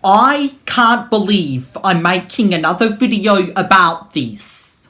I can't believe I'm making another video about this.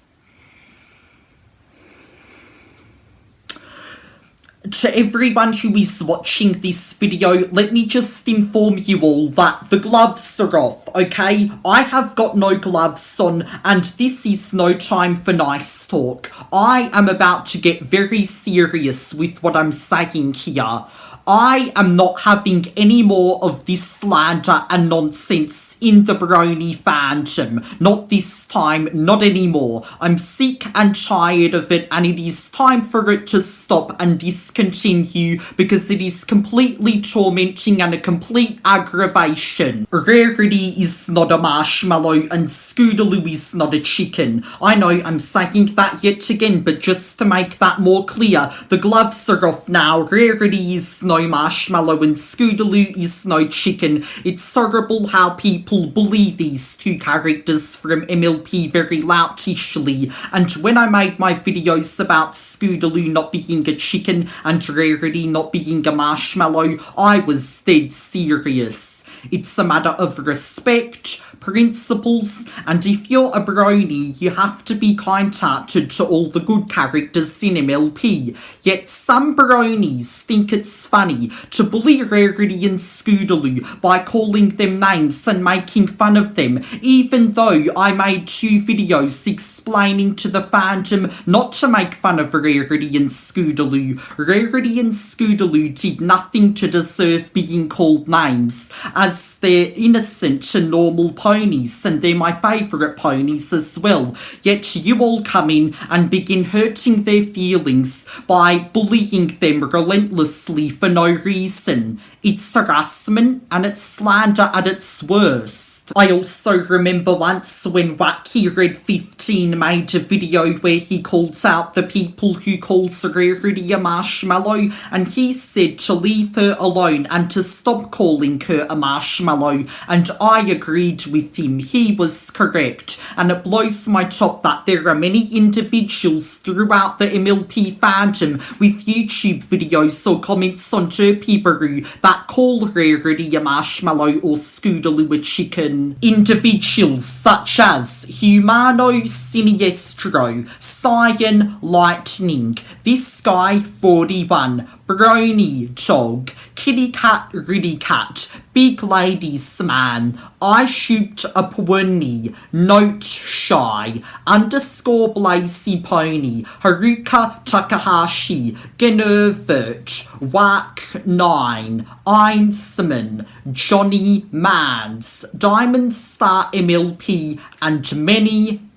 To everyone who is watching this video, let me just inform you all that the gloves are off, okay? I have got no gloves on, and this is no time for nice talk. I am about to get very serious with what I'm saying here. I am not having any more of this slander and nonsense in the brony fandom. Not this time, not anymore. I'm sick and tired of it, and it is time for it to stop and discontinue because it is completely tormenting and a complete aggravation. Rarity is not a marshmallow and Scootaloo is not a chicken. I know I'm saying that yet again, but just to make that more clear, the gloves are off now. Rarity is no marshmallow and Scootaloo is no chicken. It's horrible how people bully these two characters from MLP very loudishly, and when I made my videos about Scootaloo not being a chicken and Rarity not being a marshmallow, I was dead serious. It's a matter of respect, principles, and if you're a brony, you have to be kind-hearted to all the good characters in MLP. Yet some bronies think it's funny to bully Rarity and Scootaloo by calling them names and making fun of them, even though I made 2 videos explaining to the fandom not to make fun of Rarity and Scootaloo. Rarity and Scootaloo did nothing to deserve being called names, as they're innocent and normal ponies, and they're my favourite ponies as well. Yet you all come in and begin hurting their feelings by bullying them relentlessly for no reason. It's harassment and it's slander at its worst. I also remember once when Wacky Red 15 made a video where he calls out the people who calls Rarity a marshmallow, and he said to leave her alone and to stop calling her a marshmallow, and I agreed with him. He was correct, and it blows my top that there are many individuals throughout the MLP fandom with YouTube videos or comments on Derpy that call Rarity a marshmallow or Scootaloo a chicken. Individuals such as Humano Siniestro, Cyan Lightning, This Guy 41, Brony Dog, Kitty Cat Riddy Cat, Big Ladies Man, I Shoot a Pony, Note Shy, Underscore Blazy Pony, Haruka Takahashi, Genervert, Whack 9, Einsman, Johnny Mans, Diamond Star MLP, and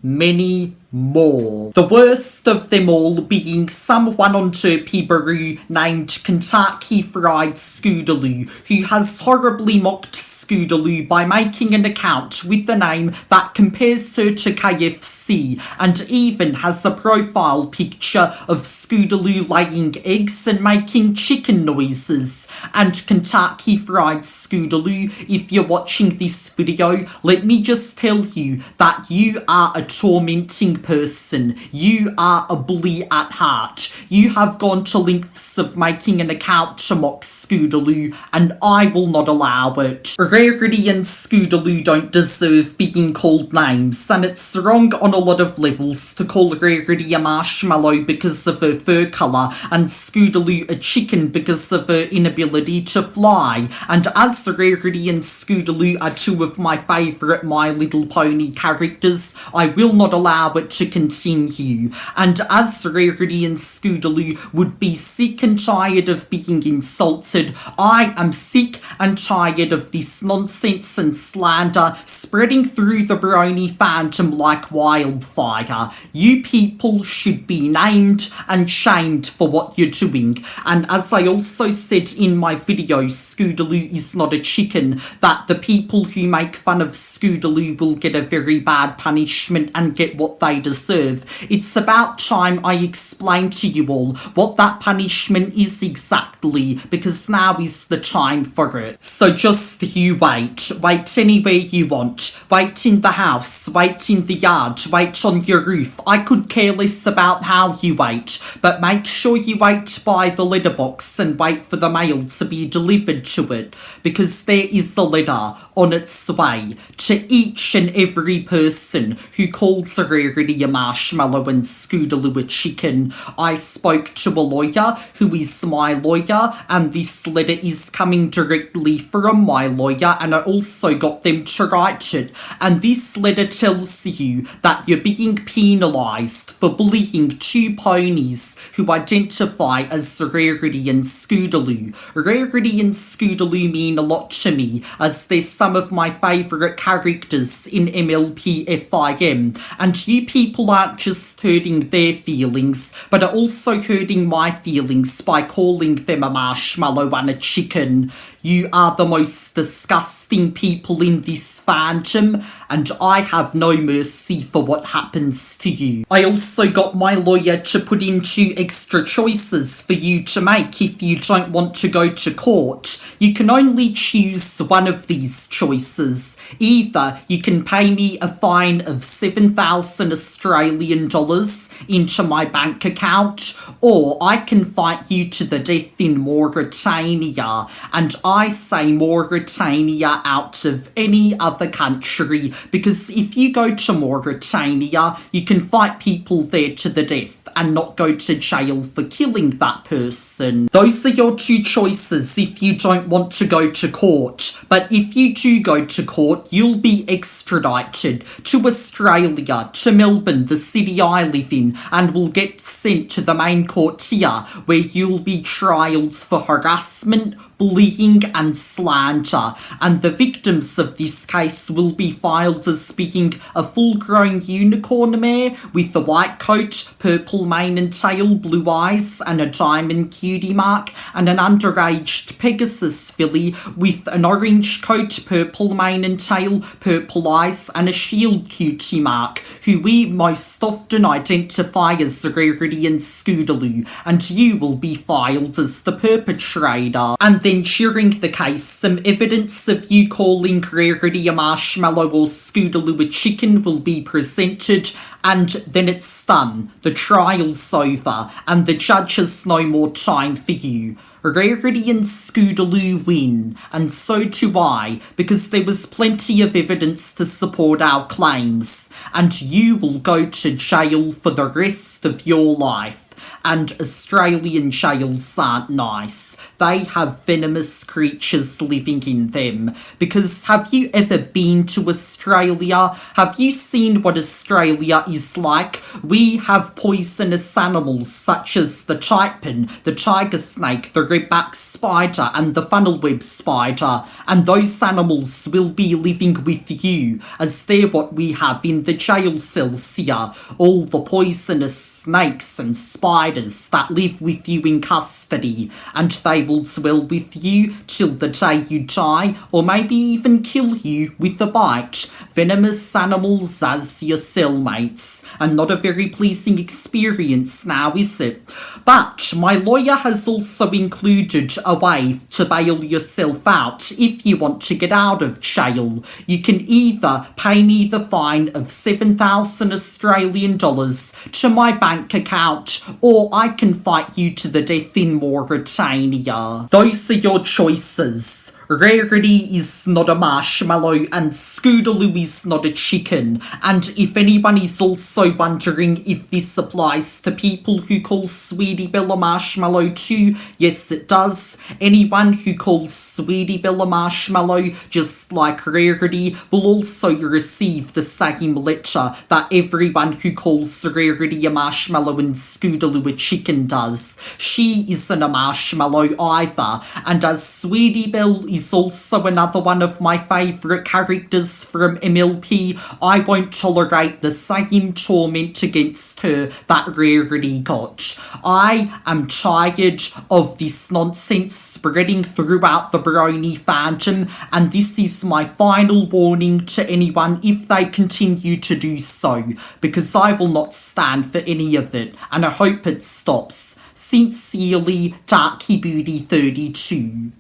many more. The worst of them all being someone on Derpy named Kentucky Fried Scootaloo, who has horribly mocked Scootaloo by making an account with a name that compares her to KFC, and even has a profile picture of Scootaloo laying eggs and making chicken noises. And Kentucky Fried Scootaloo, if you're watching this video, let me just tell you that you are a tormenting person. You are a bully at heart. You have gone to lengths of making an account to mock Scootaloo, and I will not allow it. Rarity and Scootaloo don't deserve being called names, and it's wrong on a lot of levels to call Rarity a marshmallow because of her fur colour and Scootaloo a chicken because of her inability to fly. And as Rarity and Scootaloo are 2 of my favourite My Little Pony characters, I will not allow it to continue. And as Rarity and Scootaloo would be sick and tired of being insulted, I am sick and tired of this nonsense and slander spreading through the brony fandom like wildfire. You people should be named and shamed for what you're doing. And as I also said in my video, Scootaloo is not a chicken, that the people who make fun of Scootaloo will get a very bad punishment and get what they deserve. It's about time I explain to you all what that punishment is exactly, because now is the time for it. So just you wait anywhere you want, wait in the house, wait in the yard, wait on your roof. I could care less about how you wait, but make sure you wait by the letterbox and wait for the mail to be delivered to it, because there is a letter on its way to each and every person who calls Rarity a marshmallow and Scootaloo a chicken. I spoke to a lawyer who is my lawyer, and this letter is coming directly from my lawyer, and I also got them to write it. And this letter tells you that you're being penalised for bullying two ponies who identify as Rarity and Scootaloo. Rarity and Scootaloo mean a lot to me, as they're some of my favourite characters in MLP FIM, and you people aren't just hurting their feelings, but are also hurting my feelings by calling them a marshmallow and a chicken. You are the most disgusting people in this fandom, and I have no mercy for what happens to you. I also got my lawyer to put in 2 extra choices for you to make if you don't want to go to court. You can only choose one of these choices. Either you can pay me a fine of 7,000 Australian dollars into my bank account, or I can fight you to the death in Mauritania, and I say Mauritania out of any other country, because if you go to Mauritania, you can fight people there to the death and not go to jail for killing that person. Those are your 2 choices if you don't want to go to court. But if you do go to court, you'll be extradited to Australia, to Melbourne, the city I live in, and will get sent to the main court here, where you'll be trialed for harassment, bullying and slander, and the victims of this case will be filed as being a full-grown unicorn mare with a white coat, purple mane and tail, blue eyes and a diamond cutie mark, and an underaged Pegasus filly with an orange coat, purple mane and tail, purple eyes and a shield cutie mark, who we most often identify as Rarity and Scootaloo, and you will be filed as the perpetrator. And then during the case, some evidence of you calling Rarity a marshmallow or Scootaloo a chicken will be presented, and then it's done. The trial's over, and the judge has no more time for you. Rarity and Scootaloo win, and so do I, because there was plenty of evidence to support our claims, and you will go to jail for the rest of your life. And Australian jails aren't nice. They have venomous creatures living in them. Because have you ever been to Australia? Have you seen what Australia is like? We have poisonous animals such as the taipan, the tiger snake, the redback spider and the funnel-web spider. And those animals will be living with you, as they're what we have in the jail cells here. All the poisonous snakes and spiders that live with you in custody, and they will dwell with you till the day you die, or maybe even kill you with a bite. Venomous animals as your cellmates, and not a very pleasing experience now, is it? But my lawyer has also included a way to bail yourself out if you want to get out of jail. You can either pay me the fine of 7,000 Australian dollars to my bank account, or I can fight you to the death in Mauritania. Those are your choices. Rarity is not a marshmallow and Scootaloo is not a chicken. And if anyone is also wondering if this applies to people who call Sweetie Belle a marshmallow too, yes it does. Anyone who calls Sweetie Belle a marshmallow, just like Rarity, will also receive the same letter that everyone who calls Rarity a marshmallow and Scootaloo a chicken does. She isn't a marshmallow either, and as Sweetie Belle is also another one of my favourite characters from MLP, I won't tolerate the same torment against her that Rarity got. I am tired of this nonsense spreading throughout the brony fandom, and this is my final warning to anyone if they continue to do so, because I will not stand for any of it, and I hope it stops. Sincerely, Darky Booty 32.